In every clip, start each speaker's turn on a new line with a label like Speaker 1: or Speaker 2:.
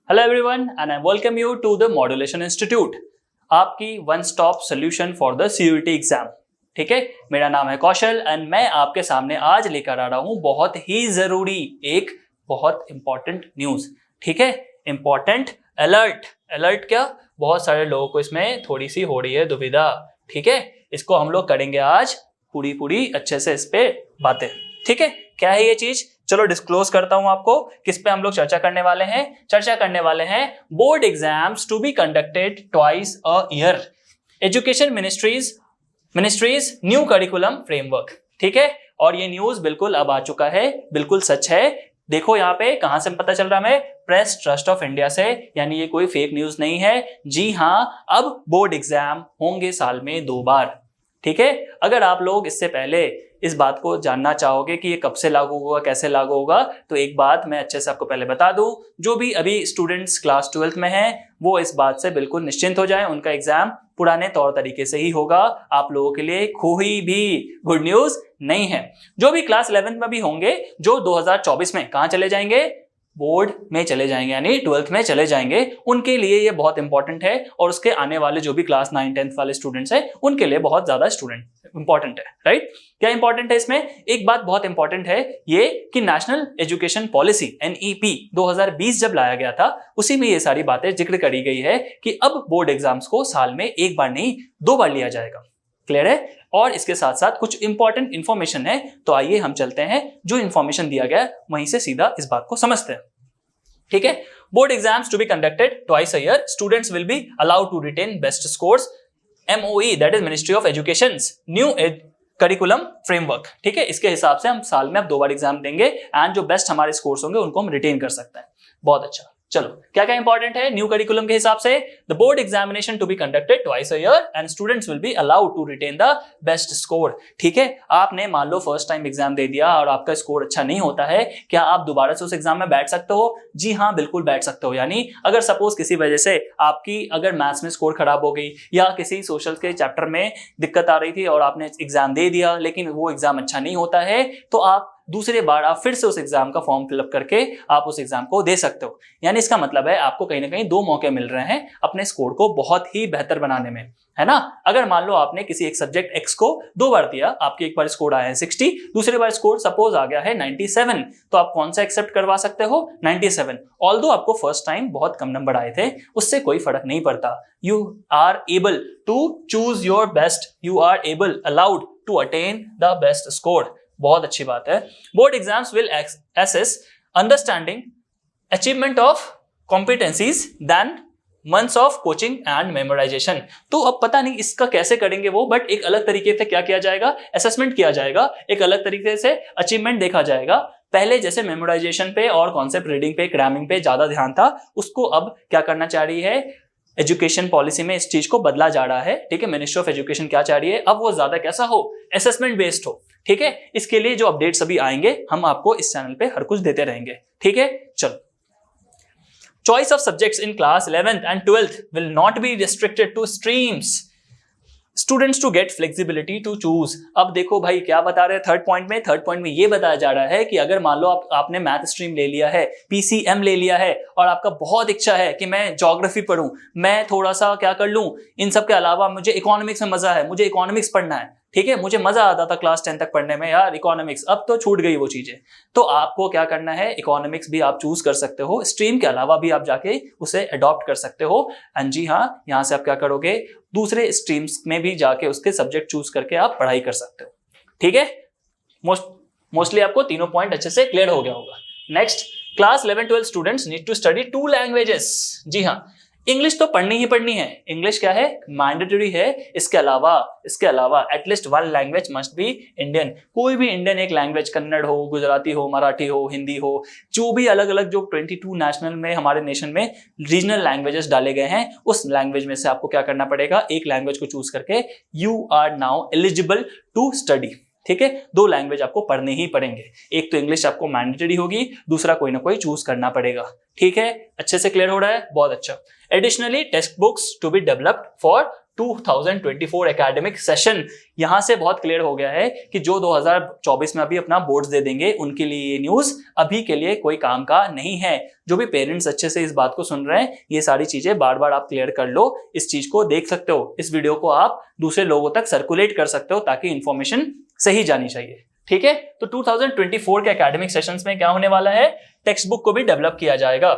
Speaker 1: Hello everyone and I welcome you to the modulation institute, आपकी one stop solution for the CUET exam. ठीक है, मेरा नाम है कौशल एंड मैं आपके सामने आज लेकर आ रहा हूं बहुत ही जरूरी एक बहुत इंपॉर्टेंट न्यूज। ठीक है, इंपॉर्टेंट अलर्ट। अलर्ट क्या, बहुत सारे लोगों को इसमें थोड़ी सी हो रही है दुविधा। ठीक है, इसको हम लोग करेंगे आज पूरी अच्छे से इस पे बातें। ठीक है, क्या है ये चीज, चलो डिस्क्लोज करता हूं आपको। किस पे हम लोग चर्चा करने वाले हैं? चर्चा करने वाले हैं board exams to be conducted twice a year, education ministry's new curriculum framework. ठीक है, और ये न्यूज बिल्कुल अब आ चुका है, बिल्कुल सच है। देखो यहाँ पे कहां से पता चल रहा है, प्रेस ट्रस्ट ऑफ इंडिया से, यानी ये कोई फेक न्यूज नहीं है। जी हाँ, अब बोर्ड एग्जाम होंगे साल में 2 बार। ठीक है, अगर आप लोग इससे पहले इस बात को जानना चाहोगे कि ये कब से लागू होगा, कैसे लागू होगा, तो एक बात मैं अच्छे से आपको पहले बता दूं, जो भी अभी स्टूडेंट्स क्लास 12th में हैं वो इस बात से बिल्कुल निश्चिंत हो जाएं, उनका एग्जाम पुराने तौर तरीके से ही होगा। आप लोगों के लिए कोई भी गुड न्यूज नहीं है। जो भी क्लास 11th में भी होंगे, जो 2024 में कहां चले जाएंगे, बोर्ड में चले जाएंगे, यानी 12th में चले जाएंगे, उनके लिए ये बहुत इंपॉर्टेंट है। और उसके आने वाले जो भी क्लास 9 10th वाले स्टूडेंट्स हैं उनके लिए बहुत ज्यादा इंपॉर्टेंट है। राइट, क्या इंपॉर्टेंट है इसमें? एक बात बहुत इंपॉर्टेंट है ये कि नेशनल एजुकेशन पॉलिसी NEP 2020 जब लाया गया था, उसी में ये सारी बातें जिक्र करी गई है कि अब बोर्ड एग्जाम्स को साल में 1 बार नहीं 2 बार लिया जाएगा। क्लियर है? और इसके साथ साथ कुछ इंपॉर्टेंट इंफॉर्मेशन है, तो आइए हम चलते हैं, जो इंफॉर्मेशन दिया गया वहीं से सीधा इस बात को समझते हैं। ठीक है, board exams to be conducted twice a year, students will be allowed to retain best scores, MOE that is ministry of education's new curriculum framework. ठीक है, इसके हिसाब से हम साल में अब 2 बार एग्जाम देंगे एंड जो बेस्ट हमारे स्कोर्स होंगे उनको हम रिटेन कर सकते हैं। बहुत अच्छा, चलो क्या क्या इंपॉर्टेंट है न्यू करिकुलम के हिसाब से? The board examination to be conducted twice a year and students will be allowed to retain the best score. ठीक है, आपने मान लो फर्स्ट टाइम एग्जाम दे दिया और आपका स्कोर अच्छा नहीं होता है, क्या आप दोबारा से उस एग्जाम में बैठ सकते हो? जी हाँ, बिल्कुल बैठ सकते हो। यानी अगर सपोज किसी वजह से आपकी अगर मैथ्स में स्कोर खराब हो गई या किसी सोशल के चैप्टर में दिक्कत आ रही थी और आपने एग्जाम दे दिया लेकिन वो एग्जाम अच्छा नहीं होता है, तो आप दूसरे बार आप फिर से उस एग्जाम का फॉर्म फिलअप करके आप उस एग्जाम को दे सकते हो। यानी इसका मतलब है आपको कहीं ना कहीं 2 मौके मिल रहे हैं अपने स्कोर को बहुत ही बेहतर बनाने में, है ना। अगर मान लो आपने किसी एक सब्जेक्ट X को 2 बार दिया, आपके एक बार स्कोर आया है 60, दूसरे बार स्कोर सपोज आ गया है 97, तो आप कौन सा एक्सेप्ट करवा सकते हो? 97। ऑल्दो आपको फर्स्ट टाइम बहुत कम नंबर आए थे, उससे कोई फर्क नहीं पड़ता। You are able to choose your best, you are able allowed to attain the best score. बहुत अच्छी बात है। Board exams will assess understanding achievement of competencies than months of coaching and memorisation. तो अब पता नहीं इसका कैसे करेंगे वो, बट एक अलग तरीके से क्या किया जाएगा, असेसमेंट किया जाएगा, एक अलग तरीके से अचीवमेंट देखा जाएगा। पहले जैसे मेमोराइजेशन पे और कॉन्सेप्ट रीडिंग पे, क्रैमिंग पे ज्यादा ध्यान था, उसको अब क्या करना चाह रही है एजुकेशन पॉलिसी में, इस चीज को बदला जा रहा है। ठीक है, मिनिस्ट्री ऑफ एजुकेशन क्या चाह रही है, अब वो ज्यादा कैसा हो, असेसमेंट बेस्ड हो। ठीक है, इसके लिए जो अपडेट्स अभी आएंगे हम आपको इस चैनल पे हर कुछ देते रहेंगे। ठीक है, चलो। Choice of subjects in class 11th and 12th will not be restricted to streams, students to get flexibility to choose. अब देखो भाई क्या बता रहे हैं थर्ड पॉइंट में ये बताया जा रहा है कि अगर मान लो आपने मैथ स्ट्रीम ले लिया है, PCM ले लिया है और आपका बहुत इच्छा है कि मैं ज्योग्राफी पढूं, मैं थोड़ा सा क्या कर लूं, इन सब के अलावा मुझे इकोनॉमिक्स में मजा है, मुझे इकोनॉमिक्स पढ़ना है। ठीक है, मुझे मजा आता था क्लास 10 तक पढ़ने में यार इकोनॉमिक्स, अब तो छूट गई वो चीजें। तो आपको क्या करना है, इकोनॉमिक्स भी आप चूज कर सकते हो, स्ट्रीम के अलावा भी आप जाके उसे अडॉप्ट कर सकते हो। एंड जी हाँ, यहां से आप क्या करोगे, दूसरे स्ट्रीम्स में भी जाके उसके सब्जेक्ट चूज करके आप पढ़ाई कर सकते हो। ठीक है, मोस्टली आपको तीनों पॉइंट अच्छे से क्लियर हो गया होगा। Next, class 11-12 students need to study 2 languages. जी हाँ, इंग्लिश तो पढ़नी ही पढ़नी है, इंग्लिश क्या है, मैंडेटरी है। इसके अलावा at least 1 language must be Indian. कोई भी इंडियन एक लैंग्वेज, कन्नड़ हो, गुजराती हो, मराठी हो, हिंदी हो, जो भी अलग अलग जो 22 नेशनल में हमारे नेशन में रीजनल लैंग्वेजेस डाले गए हैं, उस लैंग्वेज में से आपको क्या करना पड़ेगा, एक लैंग्वेज को चूज करके you are now eligible to study. ठीक है, 2 लैंग्वेज आपको पढ़ने ही पड़ेंगे, एक तो इंग्लिश आपको मैंडेटरी होगी, दूसरा कोई ना कोई चूज करना पड़ेगा। ठीक है, अच्छे से क्लियर हो रहा है, बहुत अच्छा। Additionally text books to be developed for 2024 academic session. यहां से बहुत क्लियर हो गया है कि जो 2024 में अभी अपना बोर्ड्स दे देंगे उनके लिए ये न्यूज अभी के लिए कोई काम का नहीं है। जो भी पेरेंट्स अच्छे से इस बात को सुन रहे हैं, ये सारी चीजें बार बार आप क्लियर कर लो, इस चीज को देख सकते हो, इस वीडियो को आप दूसरे लोगों तक सर्कुलेट कर सकते हो ताकि इंफॉर्मेशन सही जानी चाहिए। ठीक है, तो 2024 के एकेडमिक सेशंस में क्या होने वाला है, टेक्स्ट बुक को भी डेवलप किया जाएगा।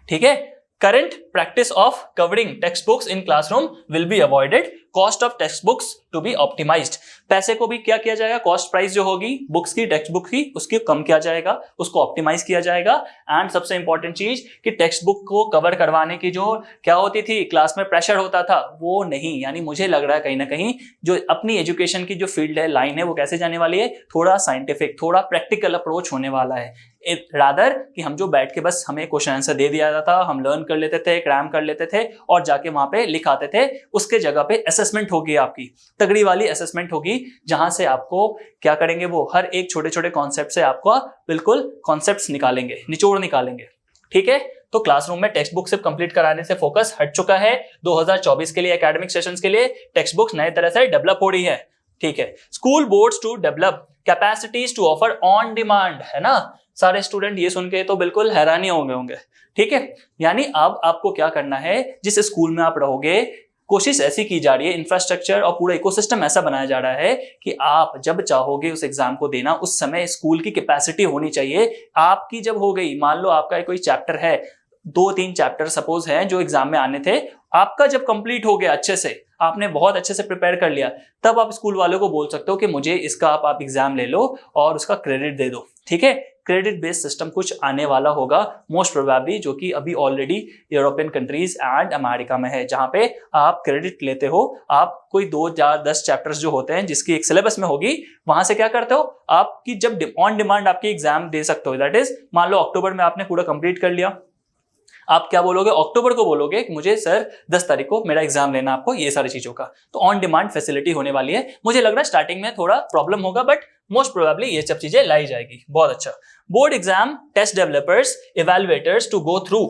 Speaker 1: ठीक है, current practice of covering text books in classroom will be avoided, cost of text books to be optimised. पैसे को भी क्या किया जाएगा, कॉस्ट प्राइस जो होगी बुक्स की, टेक्स्ट बुक की, उसकी कम किया जाएगा, उसको ऑप्टिमाइज किया जाएगा। एंड सबसे इंपॉर्टेंट चीज कि टेक्स्ट बुक को कवर करवाने की जो क्या होती थी, क्लास में प्रेशर होता था, वो नहीं। यानी मुझे लग रहा है कहीं ना कहीं जो अपनी एजुकेशन की जो फील्ड है, लाइन है, वो कैसे जाने वाली है, थोड़ा साइंटिफिक, थोड़ा प्रैक्टिकल अप्रोच होने वाला है। रादर कि हम जो बैठ के बस हमें क्वेश्चन आंसर दे दिया जाता था, हम लर्न कर लेते थे, क्रैम कर लेते थे और जाके वहां पे लिख आते थे, उसके जगह पे असेसमेंट होगी, आपकी तगड़ी वाली असेसमेंट होगी, जहां से आपको क्या करेंगे, वो हर एक छोटे छोटे कॉन्सेप्ट से आपको बिल्कुल कॉन्सेप्ट्स निकालेंगे, निचोड़ निकालेंगे। ठीक है, तो क्लासरूम में टेक्स्ट बुक सिर्फ कंप्लीट कराने से फोकस हट चुका है। 2024 के लिए एकेडमिक सेशंस के लिए टेक्स्ट बुक्स नए तरह से डेवलप हो रही है। ठीक है, school boards to develop capacities to offer on demand, है ना। सारे स्टूडेंट ये सुन के तो बिल्कुल हैरानी हो गए होंगे। ठीक है, यानी अब आपको क्या करना है, जिस स्कूल में आप रहोगे, कोशिश ऐसी की जा रही है, इंफ्रास्ट्रक्चर और पूरा इकोसिस्टम ऐसा बनाया जा रहा है कि आप जब चाहोगे उस एग्जाम को देना, उस समय स्कूल की कैपेसिटी होनी चाहिए। आपकी जब हो गई, मान लो आपका कोई चैप्टर है, 2-3 चैप्टर सपोज है जो एग्जाम में आने थे, आपका जब कंप्लीट हो गया अच्छे से, आपने बहुत अच्छे से प्रिपेयर कर लिया, तब आप स्कूल वालों को बोल सकते हो कि मुझे इसका आप एग्जाम ले लो और उसका क्रेडिट दे दो। ठीक है, क्रेडिट बेस्ड सिस्टम कुछ आने वाला होगा मोस्ट प्रोबेबली, जो कि अभी already European countries and America में है, जहां पे आप क्रेडिट लेते हो। आप कोई 2-10 चैप्टर्स जो होते हैं जिसकी एक सिलेबस में होगी, वहां से क्या करते हो, आपकी जब ऑन डिमांड आपकी एग्जाम दे सकते हो। दैट इज, मान लो अक्टूबर में आपने पूरा कंप्लीट कर लिया, आप क्या बोलोगे, अक्टूबर को बोलोगे कि मुझे सर 10 तारीख को मेरा एग्जाम लेना, आपको ये सारी चीजों का, तो ऑन डिमांड फैसिलिटी होने वाली है। मुझे लग रहा है स्टार्टिंग में थोड़ा प्रॉब्लम होगा, बट मोस्ट प्रोबेबली ये सब चीजें लाई जाएगी। बहुत अच्छा। Board exam test developers evaluators to go through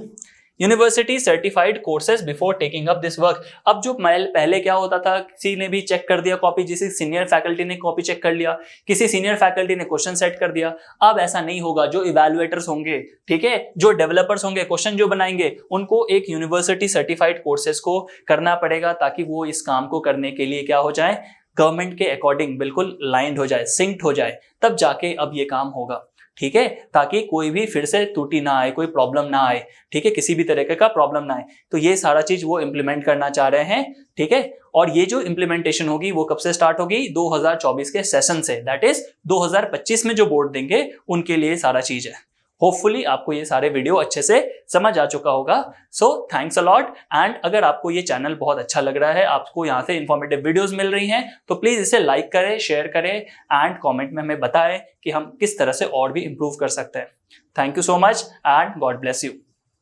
Speaker 1: university certified courses before taking up this work. अब जो पहले क्या होता था, किसी ने भी चेक कर दिया कॉपी, जिसे सीनियर फैकल्टी ने कॉपी चेक कर लिया, किसी सीनियर फैकल्टी ने क्वेश्चन सेट कर दिया। अब ऐसा नहीं होगा, जो इवैल्यूएटर्स होंगे, ठीक है, जो डेवलपर्स होंगे, क्वेश्चन जो बनाएंगे, उनको एक यूनिवर्सिटी सर्टिफाइड कोर्सेज को करना पड़ेगा, ताकि वो इस काम को करने के लिए क्या हो जाए, गवर्नमेंट के अकॉर्डिंग बिल्कुल लाइंड हो जाए, सिंक्ड हो जाए, तब जाके अब ये काम होगा। ठीक है, ताकि कोई भी फिर से त्रुटि ना आए, कोई प्रॉब्लम ना आए। ठीक है, किसी भी तरीके का प्रॉब्लम ना आए, तो ये सारा चीज वो इंप्लीमेंट करना चाह रहे हैं। ठीक है, और ये जो इंप्लीमेंटेशन होगी वो कब से स्टार्ट होगी, 2024 के सेशन से, दैट इज 2025 में जो बोर्ड देंगे उनके लिए सारा चीज है। होपफुली आपको ये सारे वीडियो अच्छे से समझ आ चुका होगा। So thanks a lot. And अगर आपको ये चैनल बहुत अच्छा लग रहा है, आपको यहाँ से इंफॉर्मेटिव वीडियोस मिल रही हैं, तो प्लीज इसे लाइक करें, शेयर करें एंड कमेंट में हमें बताएं कि हम किस तरह से और भी इंप्रूव कर सकते हैं। Thank you so much and God bless you.